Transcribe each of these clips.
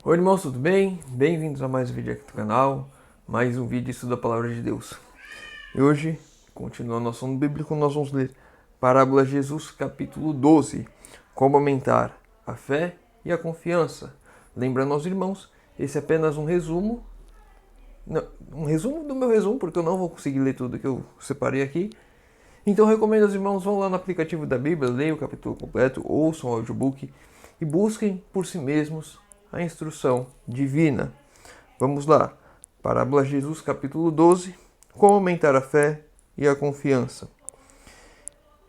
Oi irmãos, tudo bem? Bem-vindos a mais um vídeo aqui do canal, mais um vídeo de estudo da Palavra de Deus. E hoje, continuando nosso assunto bíblico, nós vamos ler Parábola de Jesus, capítulo 12, como aumentar a fé e a confiança. Lembrando aos irmãos, esse é apenas um resumo, um resumo do meu resumo, porque eu não vou conseguir ler tudo que eu separei aqui. Então recomendo aos irmãos, vão lá no aplicativo da Bíblia, leiam o capítulo completo, ouçam o audiobook e busquem por si mesmos a instrução divina. Vamos lá. Parábola de Jesus, capítulo 12. Como aumentar a fé e a confiança.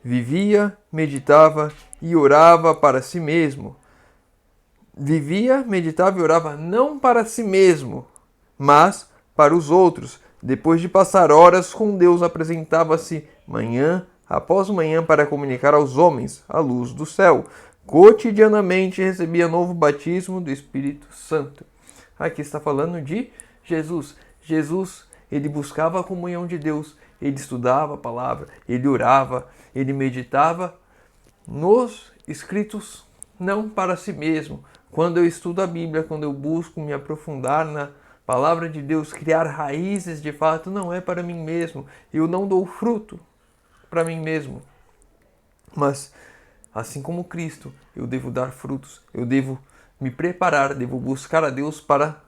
Vivia, meditava e orava para si mesmo. Vivia, meditava e orava não para si mesmo, mas para os outros. Depois de passar horas com Deus, apresentava-se manhã após manhã para comunicar aos homens a luz do céu. Cotidianamente recebia novo batismo do Espírito Santo. Aqui está falando de Jesus. Jesus, ele buscava a comunhão de Deus, ele estudava a palavra, ele orava, ele meditava nos escritos, não para si mesmo. Quando eu estudo a Bíblia, quando eu busco me aprofundar na palavra de Deus, criar raízes de fato, não é para mim mesmo. Eu não dou fruto para mim mesmo. Mas, assim como Cristo, eu devo dar frutos, eu devo me preparar, devo buscar a Deus para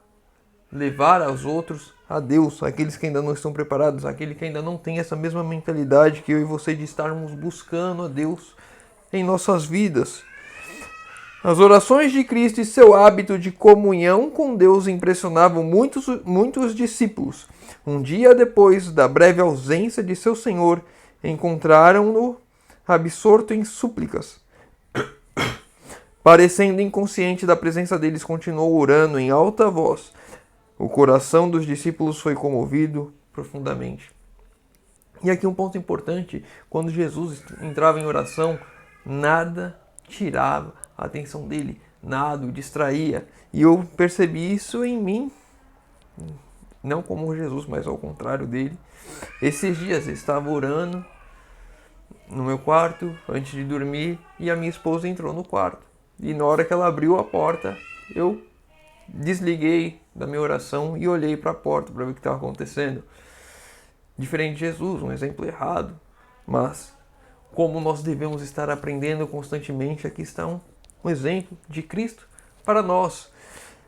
levar aos outros a Deus, aqueles que ainda não estão preparados, aquele que ainda não tem essa mesma mentalidade que eu e você de estarmos buscando a Deus em nossas vidas. As orações de Cristo e seu hábito de comunhão com Deus impressionavam muitos discípulos. Um dia depois da breve ausência de seu Senhor, encontraram-no absorto em súplicas. Parecendo inconsciente da presença deles, continuou orando em alta voz. O coração dos discípulos foi comovido profundamente. E aqui um ponto importante, quando Jesus entrava em oração, nada tirava a atenção dele, nada o distraía. E eu percebi isso em mim, não como Jesus, mas ao contrário dele. Esses dias eu estava orando no meu quarto, antes de dormir, e a minha esposa entrou no quarto. E na hora que ela abriu a porta, eu desliguei da minha oração e olhei para a porta para ver o que estava acontecendo. Diferente de Jesus, um exemplo errado, mas como nós devemos estar aprendendo constantemente, aqui está um exemplo de Cristo para nós.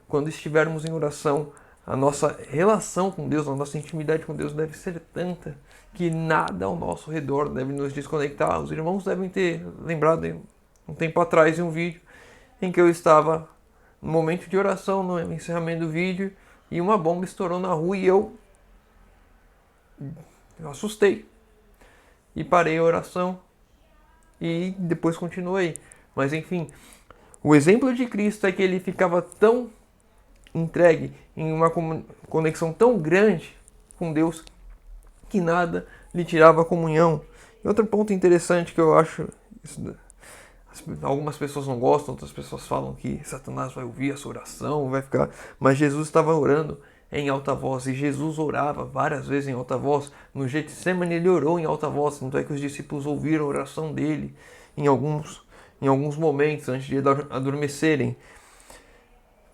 Quando estivermos em oração, a nossa relação com Deus, a nossa intimidade com Deus deve ser tanta que nada ao nosso redor deve nos desconectar. Os irmãos devem ter lembrado um tempo atrás em um vídeo em que eu estava no momento de oração, no encerramento do vídeo, e uma bomba estourou na rua e eu assustei. E parei a oração e depois continuei. Mas enfim, o exemplo de Cristo é que ele ficava tão entregue em uma conexão tão grande com Deus que nada lhe tirava a comunhão. E outro ponto interessante que eu acho, algumas pessoas não gostam, outras pessoas falam que Satanás vai ouvir a sua oração, vai ficar. Mas Jesus estava orando em alta voz, e Jesus orava várias vezes em alta voz. No Getsemane ele orou em alta voz, tanto é que os discípulos ouviram a oração dele em alguns momentos antes de adormecerem.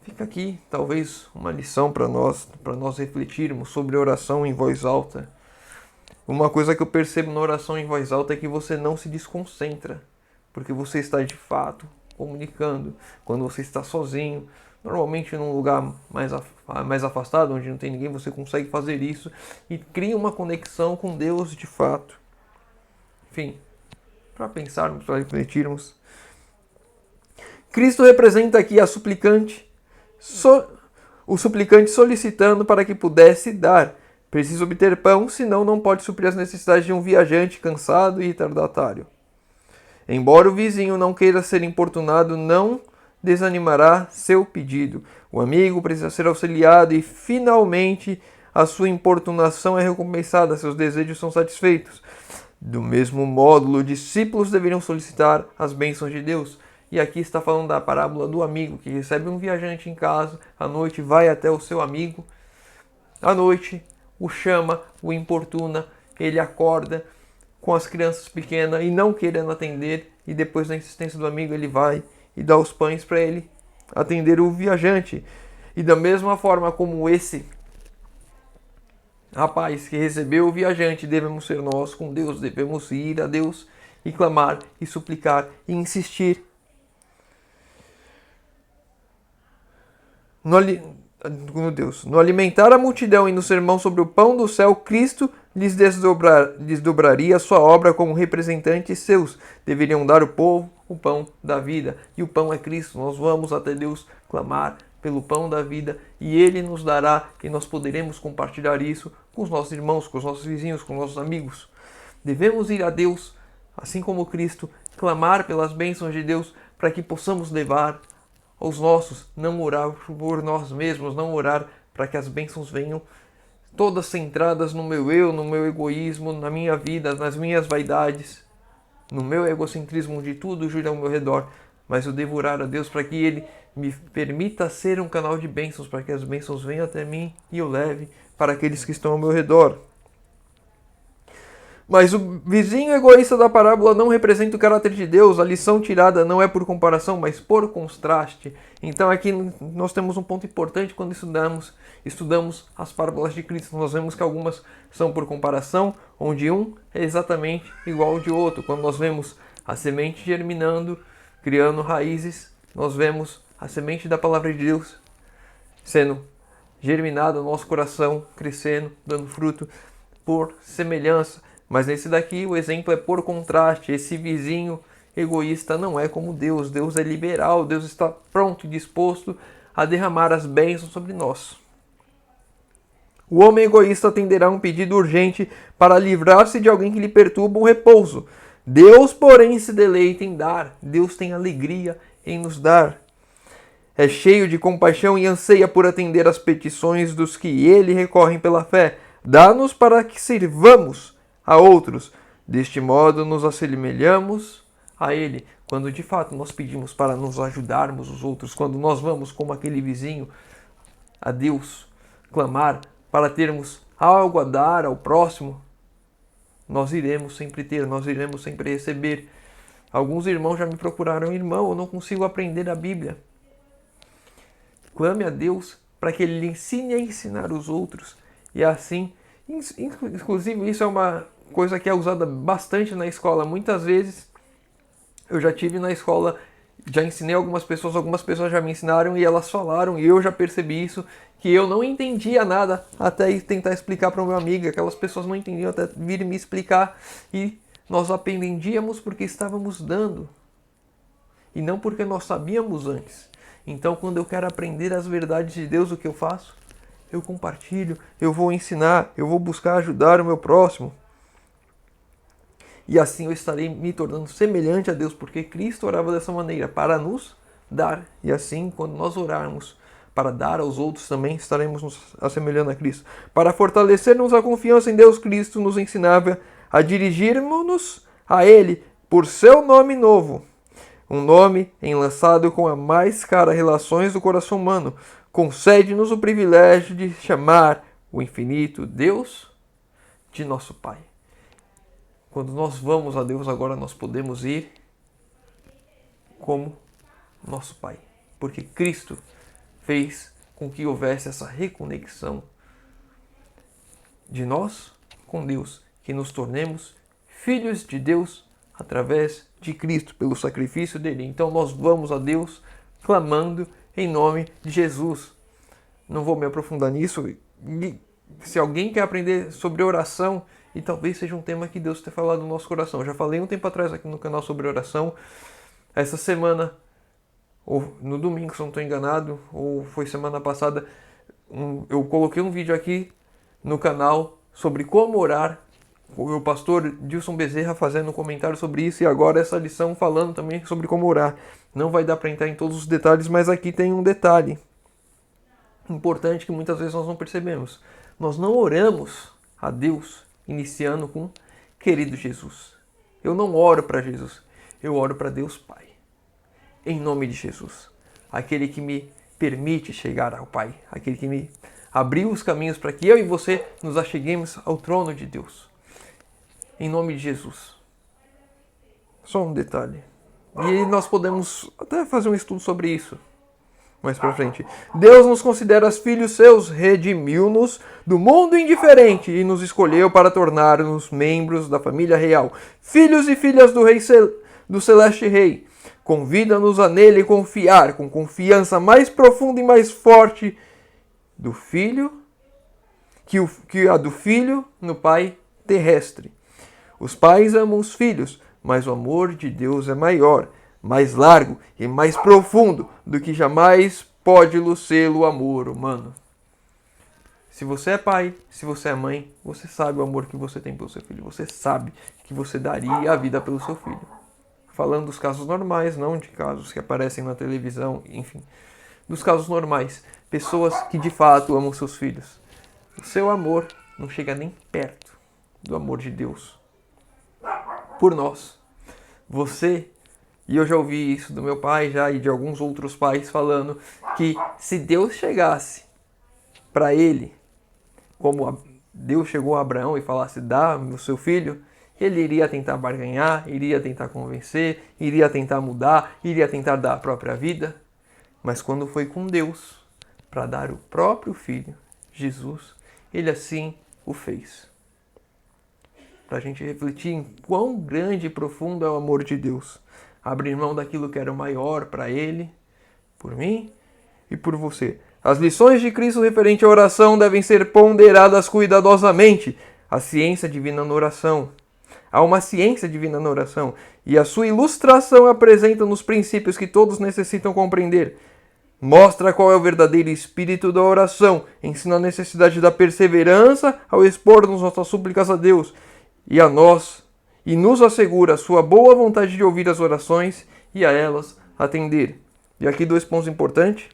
Fica aqui talvez uma lição para nós refletirmos sobre oração em voz alta. Uma coisa que eu percebo na oração em voz alta é que você não se desconcentra, porque você está de fato comunicando. Quando você está sozinho, normalmente num lugar mais afastado, onde não tem ninguém, você consegue fazer isso e cria uma conexão com Deus de fato. Enfim, para pensarmos, para refletirmos. Cristo representa aqui a suplicante, o suplicante solicitando para que pudesse dar. Precisa obter pão, senão não pode suprir as necessidades de um viajante cansado e retardatário. Embora o vizinho não queira ser importunado, não desanimará seu pedido. O amigo precisa ser auxiliado e, finalmente, a sua importunação é recompensada, seus desejos são satisfeitos. Do mesmo modo, os discípulos deveriam solicitar as bênçãos de Deus. E aqui está falando da parábola do amigo que recebe um viajante em casa, à noite vai até o seu amigo, à noite o chama, o importuna, ele acorda com as crianças pequenas e não querendo atender, e depois da insistência do amigo ele vai e dá os pães para ele atender o viajante. E da mesma forma como esse rapaz que recebeu o viajante, devemos ser nós com Deus, devemos ir a Deus e clamar e suplicar e insistir. No alimentar a multidão e no sermão sobre o pão do céu, Cristo lhes desdobraria a sua obra como representantes seus. Deveriam dar ao povo o pão da vida. E o pão é Cristo. Nós vamos até Deus clamar pelo pão da vida e Ele nos dará e nós poderemos compartilhar isso com os nossos irmãos, com os nossos vizinhos, com os nossos amigos. Devemos ir a Deus, assim como Cristo, clamar pelas bênçãos de Deus para que possamos levar aos nossos, não orar por nós mesmos, não orar para que as bênçãos venham todas centradas no meu eu, no meu egoísmo, na minha vida, nas minhas vaidades, no meu egocentrismo de tudo gira ao meu redor, mas eu devo orar a Deus para que Ele me permita ser um canal de bênçãos, para que as bênçãos venham até mim e eu leve para aqueles que estão ao meu redor. Mas o vizinho egoísta da parábola não representa o caráter de Deus. A lição tirada não é por comparação, mas por contraste. Então aqui nós temos um ponto importante quando estudamos as parábolas de Cristo. Nós vemos que algumas são por comparação, onde um é exatamente igual ao de outro. Quando nós vemos a semente germinando, criando raízes, nós vemos a semente da palavra de Deus sendo germinada no nosso coração, crescendo, dando fruto por semelhança. Mas nesse daqui o exemplo é por contraste. Esse vizinho egoísta não é como Deus. Deus é liberal. Deus está pronto e disposto a derramar as bênçãos sobre nós. O homem egoísta atenderá um pedido urgente para livrar-se de alguém que lhe perturba o repouso. Deus, porém, se deleita em dar. Deus tem alegria em nos dar. É cheio de compaixão e anseia por atender às petições dos que ele recorrem pela fé. Dá-nos para que sirvamos a outros. Deste modo nos assemelhamos a Ele. Quando de fato nós pedimos para nos ajudarmos os outros, quando nós vamos como aquele vizinho a Deus clamar para termos algo a dar ao próximo, nós iremos sempre ter, nós iremos sempre receber. Alguns irmãos já me procuraram: irmão, eu não consigo aprender a Bíblia. Clame a Deus para que Ele lhe ensine a ensinar os outros. E assim, inclusive isso é uma coisa que é usada bastante na escola. Muitas vezes eu já tive na escola, já ensinei algumas pessoas já me ensinaram e elas falaram, e eu já percebi isso, que eu não entendia nada até ir tentar explicar para o meu amigo. Aquelas pessoas não entendiam até vir me explicar, e nós aprendíamos porque estávamos dando e não porque nós sabíamos antes. Então, quando eu quero aprender as verdades de Deus, o que eu faço? Eu compartilho, eu vou ensinar, eu vou buscar ajudar o meu próximo. E assim eu estarei me tornando semelhante a Deus, porque Cristo orava dessa maneira, para nos dar. E assim, quando nós orarmos para dar aos outros, também estaremos nos assemelhando a Cristo. Para fortalecermos a confiança em Deus, Cristo nos ensinava a dirigirmos-nos a Ele por seu nome novo. Um nome enlaçado com a mais cara relações do coração humano. Concede-nos o privilégio de chamar o infinito Deus de nosso Pai. Quando nós vamos a Deus agora, nós podemos ir como nosso Pai. Porque Cristo fez com que houvesse essa reconexão de nós com Deus, que nos tornemos filhos de Deus através de Cristo, pelo sacrifício dele. Então nós vamos a Deus clamando em nome de Jesus. Não vou me aprofundar nisso. Se alguém quer aprender sobre oração, e talvez seja um tema que Deus tenha falado no nosso coração. Eu já falei um tempo atrás aqui no canal sobre oração. Essa semana, ou no domingo, se não estou enganado, ou foi semana passada, eu coloquei um vídeo aqui no canal sobre como orar. O pastor Dilson Bezerra fazendo um comentário sobre isso, e agora essa lição falando também sobre como orar. Não vai dar para entrar em todos os detalhes, mas aqui tem um detalhe importante que muitas vezes nós não percebemos. Nós não oramos a Deus iniciando com querido Jesus. Eu não oro para Jesus, eu oro para Deus Pai. Em nome de Jesus. Aquele que me permite chegar ao Pai. Aquele que me abriu os caminhos para que eu e você nos acheguemos ao trono de Deus. Em nome de Jesus. Só um detalhe. E nós podemos até fazer um estudo sobre isso. mais pra frente. Deus nos considera filhos seus, redimiu-nos do mundo indiferente e nos escolheu para tornar-nos membros da família real, filhos e filhas do Rei do Celeste Rei. Convida-nos a nele confiar com confiança mais profunda e mais forte do Filho que a do Filho no Pai terrestre. Os pais amam os filhos, mas o amor de Deus é maior, mais largo e mais profundo do que jamais pode ser o amor humano. Se você é pai, se você é mãe, você sabe o amor que você tem pelo seu filho. Você sabe que você daria a vida pelo seu filho. Falando dos casos normais, não de casos que aparecem na televisão, enfim. Dos casos normais. Pessoas que de fato amam seus filhos. O seu amor não chega nem perto do amor de Deus por nós. Você, e eu já ouvi isso do meu pai já e de alguns outros pais falando que se Deus chegasse para ele, como Deus chegou a Abraão e falasse, dá o seu filho, ele iria tentar barganhar, iria tentar convencer, iria tentar mudar, iria tentar dar a própria vida. Mas quando foi com Deus para dar o próprio filho, Jesus, ele assim o fez. Para a gente refletir em quão grande e profundo é o amor de Deus. Abrir mão daquilo que era o maior para ele, por mim e por você. As lições de Cristo referente à oração devem ser ponderadas cuidadosamente. A ciência divina na oração. Há uma ciência divina na oração. E a sua ilustração apresenta nos princípios que todos necessitam compreender. Mostra qual é o verdadeiro espírito da oração. Ensina a necessidade da perseverança ao expor-nos nossas súplicas a Deus e a nós. E nos assegura a sua boa vontade de ouvir as orações e a elas atender. E aqui 2 pontos importantes.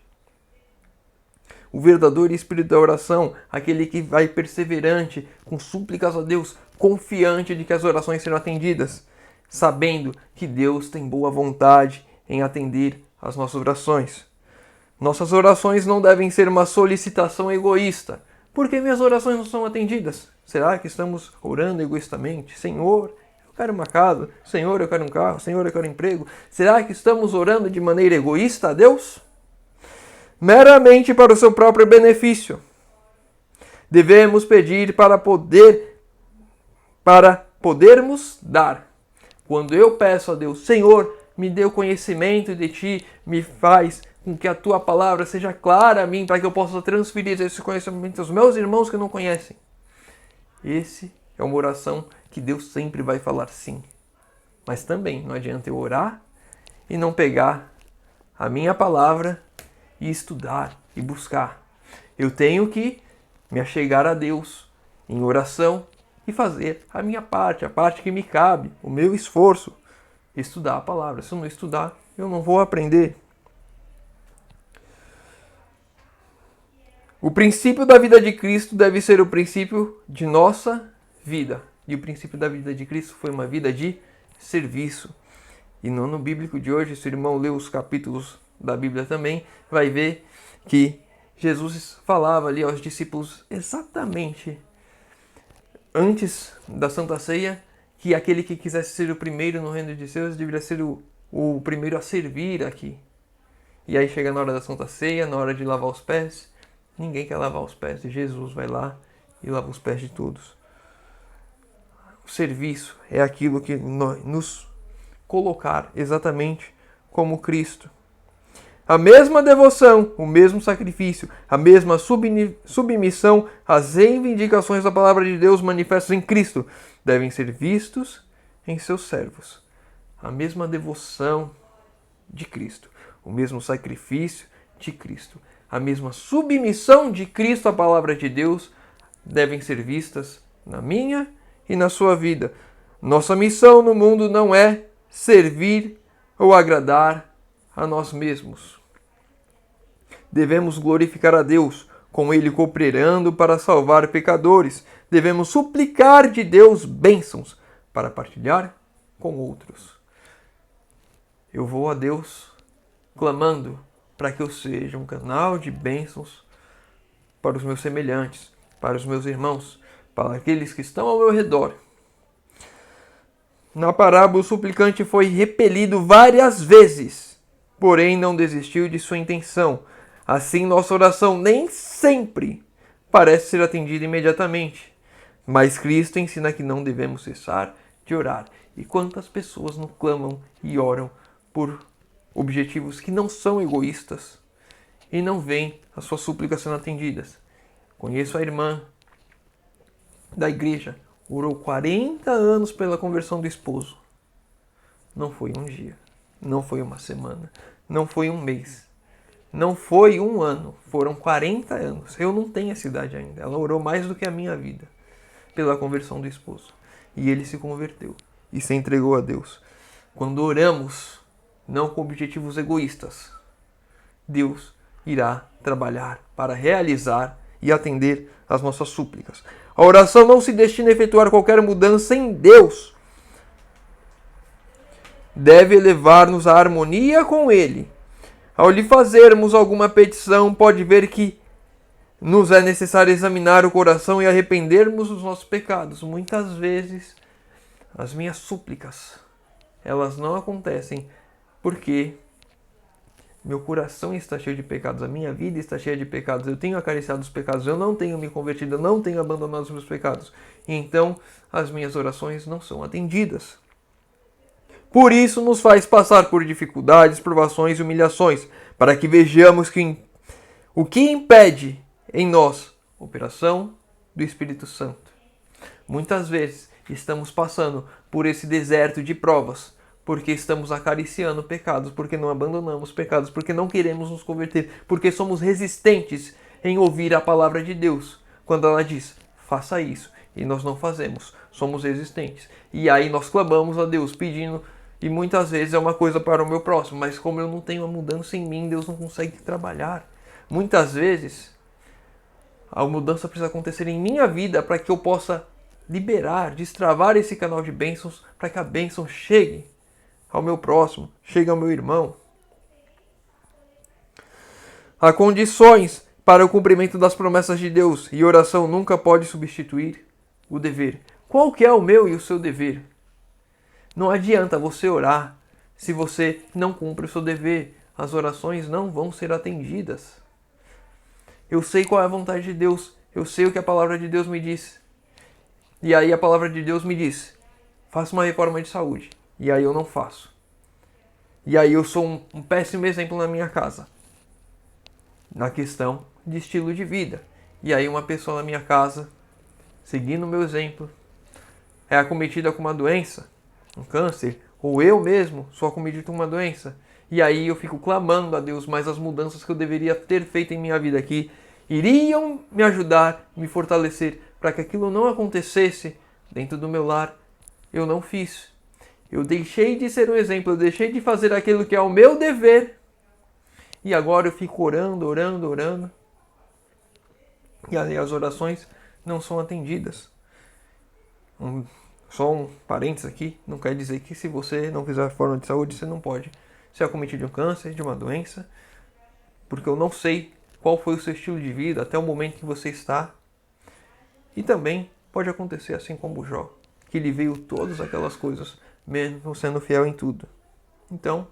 O verdadeiro espírito da oração, aquele que vai perseverante, com súplicas a Deus, confiante de que as orações serão atendidas, sabendo que Deus tem boa vontade em atender as nossas orações. Nossas orações não devem ser uma solicitação egoísta. Por que minhas orações não são atendidas? Será que estamos orando egoístamente? Senhor, eu quero uma casa. Senhor, eu quero um carro. Senhor, eu quero um emprego. Será que estamos orando de maneira egoísta a Deus? Meramente para o seu próprio benefício. Devemos pedir para podermos dar. Quando eu peço a Deus, Senhor, me dê o conhecimento de Ti, me faz com que a Tua palavra seja clara a mim, para que eu possa transferir esse conhecimento aos meus irmãos que não conhecem. Esse é uma oração que Deus sempre vai falar sim. Mas também não adianta eu orar e não pegar a minha palavra e estudar e buscar. Eu tenho que me achegar a Deus em oração e fazer a minha parte, a parte que me cabe, o meu esforço, estudar a palavra. Se eu não estudar, eu não vou aprender. O princípio da vida de Cristo deve ser o princípio de nossa vida. E o princípio da vida de Cristo foi uma vida de serviço. E no ano bíblico de hoje, se o irmão lê os capítulos da Bíblia também, vai ver que Jesus falava ali aos discípulos exatamente antes da Santa Ceia que aquele que quisesse ser o primeiro no reino de Deus deveria ser o primeiro a servir aqui. E aí chega na hora da Santa Ceia, na hora de lavar os pés, ninguém quer lavar os pés, e Jesus vai lá e lava os pés de todos. O serviço é aquilo que nos colocar exatamente como Cristo. A mesma devoção, o mesmo sacrifício, a mesma submissão às reivindicações da palavra de Deus manifestas em Cristo devem ser vistos em seus servos. A mesma devoção de Cristo, o mesmo sacrifício de Cristo, a mesma submissão de Cristo à palavra de Deus devem ser vistas na minha e na sua vida. Nossa missão no mundo não é servir ou agradar a nós mesmos. Devemos glorificar a Deus, com Ele cooperando para salvar pecadores. Devemos suplicar de Deus bênçãos para partilhar com outros. Eu vou a Deus clamando para que eu seja um canal de bênçãos para os meus semelhantes, para os meus irmãos, para aqueles que estão ao meu redor. Na parábola, o suplicante foi repelido várias vezes, porém não desistiu de sua intenção. Assim, nossa oração nem sempre parece ser atendida imediatamente. Mas Cristo ensina que não devemos cessar de orar. E quantas pessoas não clamam e oram por objetivos que não são egoístas e não veem as suas súplicas sendo atendidas. Conheço a irmã da igreja, orou 40 anos pela conversão do esposo. Não foi um dia, não foi uma semana, não foi um mês, não foi um ano, foram 40 anos. Eu não tenho essa idade ainda. Ela orou mais do que a minha vida pela conversão do esposo. E ele se converteu e se entregou a Deus. Quando oramos, não com objetivos egoístas, Deus irá trabalhar para realizar e atender às nossas súplicas. A oração não se destina a efetuar qualquer mudança em Deus. Deve levar-nos à harmonia com Ele. Ao lhe fazermos alguma petição, pode ver que nos é necessário examinar o coração e arrependermos dos nossos pecados. Muitas vezes, as minhas súplicas, elas não acontecem porque meu coração está cheio de pecados, a minha vida está cheia de pecados, eu tenho acariciado os pecados, eu não tenho me convertido, eu não tenho abandonado os meus pecados. E então, as minhas orações não são atendidas. Por isso nos faz passar por dificuldades, provações e humilhações, para que vejamos o que impede em nós a operação do Espírito Santo. Muitas vezes estamos passando por esse deserto de provas, porque estamos acariciando pecados, porque não abandonamos pecados, porque não queremos nos converter, porque somos resistentes em ouvir a palavra de Deus. Quando ela diz, faça isso, e nós não fazemos, somos resistentes. E aí nós clamamos a Deus pedindo, e muitas vezes é uma coisa para o meu próximo, mas como eu não tenho a mudança em mim, Deus não consegue trabalhar. Muitas vezes a mudança precisa acontecer em minha vida para que eu possa liberar, destravar esse canal de bênçãos, para que a bênção chegue ao meu próximo, chegue ao meu irmão. Há condições para o cumprimento das promessas de Deus e oração nunca pode substituir o dever. Qual que é o meu e o seu dever? Não adianta você orar se você não cumpre o seu dever. As orações não vão ser atendidas. Eu sei qual é a vontade de Deus. Eu sei o que a palavra de Deus me diz. E aí a palavra de Deus me diz, faça uma reforma de saúde. E aí eu não faço. E aí eu sou um péssimo exemplo na minha casa. Na questão de estilo de vida. E aí uma pessoa na minha casa, seguindo o meu exemplo, é acometida com uma doença, um câncer, ou eu mesmo sou acometido com uma doença. E aí eu fico clamando a Deus, mas as mudanças que eu deveria ter feito em minha vida aqui iriam me ajudar, me fortalecer, para que aquilo não acontecesse dentro do meu lar. Eu não fiz. Eu deixei de ser um exemplo, eu deixei de fazer aquilo que é o meu dever. E agora eu fico orando. E aí as orações não são atendidas. Só um parênteses aqui, não quer dizer que se você não fizer reforma de saúde, você não pode ser acometido de um câncer, de uma doença, porque eu não sei qual foi o seu estilo de vida até o momento que você está. E também pode acontecer assim como Jó, que lhe veio todas aquelas coisas, mesmo sendo fiel em tudo. Então,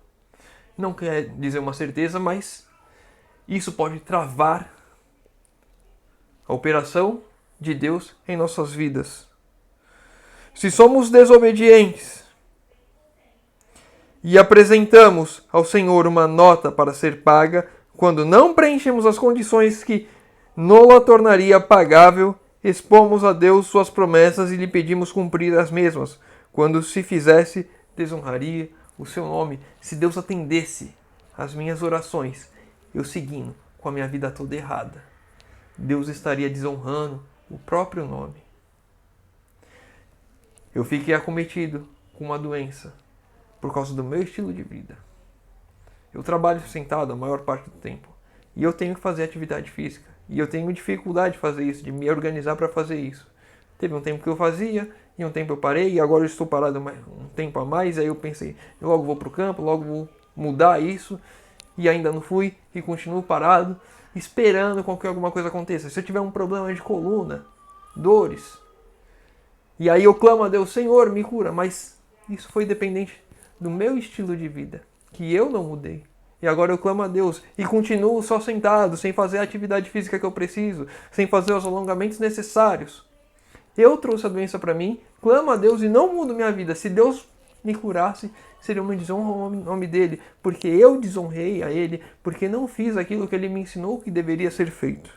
não quer dizer uma certeza, mas isso pode travar a operação de Deus em nossas vidas. Se somos desobedientes e apresentamos ao Senhor uma nota para ser paga, quando não preenchemos as condições que nola tornaria pagável, expomos a Deus suas promessas e lhe pedimos cumprir as mesmas. Quando se fizesse, desonraria o seu nome. Se Deus atendesse às minhas orações, eu seguindo com a minha vida toda errada, Deus estaria desonrando o próprio nome. Eu fiquei acometido com uma doença por causa do meu estilo de vida. Eu trabalho sentado a maior parte do tempo e eu tenho que fazer atividade física. E eu tenho dificuldade de fazer isso, de me organizar para fazer isso. Teve um tempo que eu fazia, e um tempo eu parei, e agora eu estou parado um tempo a mais. Aí eu pensei, eu logo vou para o campo, logo vou mudar isso. E ainda não fui, e continuo parado, esperando com que alguma coisa aconteça. Se eu tiver um problema de coluna, dores, e aí eu clamo a Deus, Senhor, me cura. Mas isso foi dependente do meu estilo de vida, que eu não mudei. E agora eu clamo a Deus e continuo só sentado, sem fazer a atividade física que eu preciso, sem fazer os alongamentos necessários. Eu trouxe a doença para mim, clamo a Deus e não mudo minha vida. Se Deus me curasse, seria uma desonra ao nome dele, porque eu desonrei a ele, porque não fiz aquilo que ele me ensinou que deveria ser feito.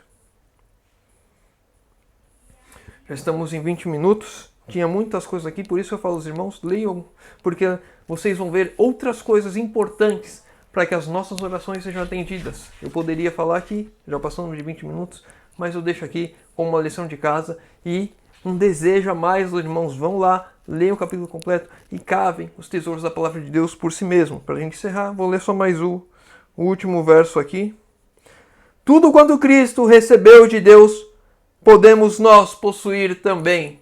Já estamos em 20 minutos. Tinha muitas coisas aqui, por isso eu falo aos irmãos, leiam, porque vocês vão ver outras coisas importantes para que as nossas orações sejam atendidas. Eu poderia falar aqui, já passamos de 20 minutos, mas eu deixo aqui como uma lição de casa e um desejo a mais dos irmãos. Vão lá, leiam o capítulo completo e cavem os tesouros da palavra de Deus por si mesmo. Para a gente encerrar, vou ler só mais o último verso aqui. Tudo quanto Cristo recebeu de Deus, podemos nós possuir também.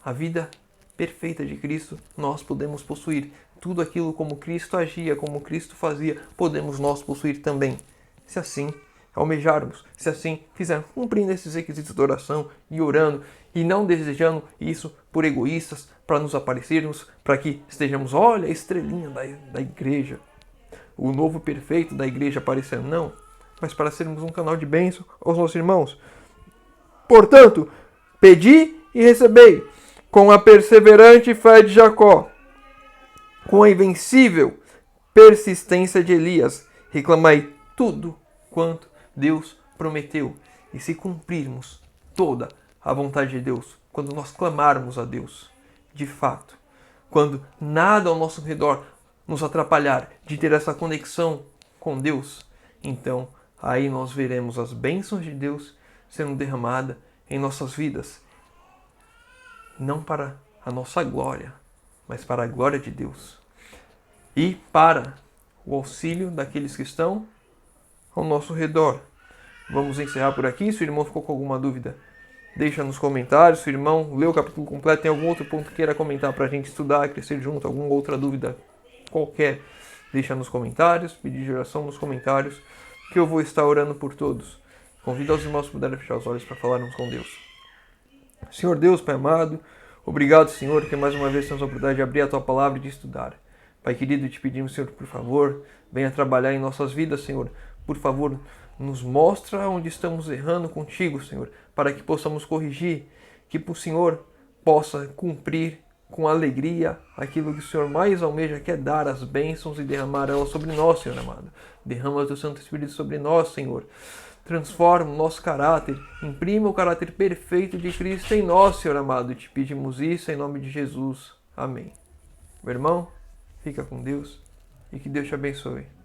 A vida perfeita de Cristo nós podemos possuir. Tudo aquilo como Cristo agia, como Cristo fazia, podemos nós possuir também. Se assim almejarmos, se assim fizermos, cumprindo esses requisitos de oração e orando, e não desejando isso por egoístas, para nos aparecermos, para que estejamos, olha a estrelinha da igreja, o novo perfeito da igreja aparecendo, não, mas para sermos um canal de bênção aos nossos irmãos. Portanto, pedi e recebei, com a perseverante fé de Jacó, com a invencível persistência de Elias, reclamai tudo quanto Deus prometeu. E se cumprirmos toda a vontade de Deus, quando nós clamarmos a Deus, de fato, quando nada ao nosso redor nos atrapalhar de ter essa conexão com Deus, então aí nós veremos as bênçãos de Deus sendo derramadas em nossas vidas. Não para a nossa glória, mas para a glória de Deus. E para o auxílio daqueles que estão ao nosso redor. Vamos encerrar por aqui. Se o irmão ficou com alguma dúvida, deixa nos comentários. Se o irmão leu o capítulo completo, tem algum outro ponto que queira comentar para a gente estudar, crescer junto, alguma outra dúvida qualquer, deixa nos comentários, pedir de oração nos comentários, que eu vou estar orando por todos. Convido os irmãos a puderem fechar os olhos para falarmos com Deus. Senhor Deus, Pai amado, obrigado, Senhor, que mais uma vez temos a oportunidade de abrir a Tua Palavra e de estudar. Pai querido, te pedimos, Senhor, por favor, venha trabalhar em nossas vidas, Senhor. Por favor, nos mostra onde estamos errando contigo, Senhor, para que possamos corrigir, que o Senhor possa cumprir com alegria aquilo que o Senhor mais almeja, que é dar as bênçãos e derramar elas sobre nós, Senhor amado. Derrama o Teu Santo Espírito sobre nós, Senhor. Transforma o nosso caráter, imprima o caráter perfeito de Cristo em nós, Senhor amado. E te pedimos isso em nome de Jesus. Amém. Meu irmão, fica com Deus e que Deus te abençoe.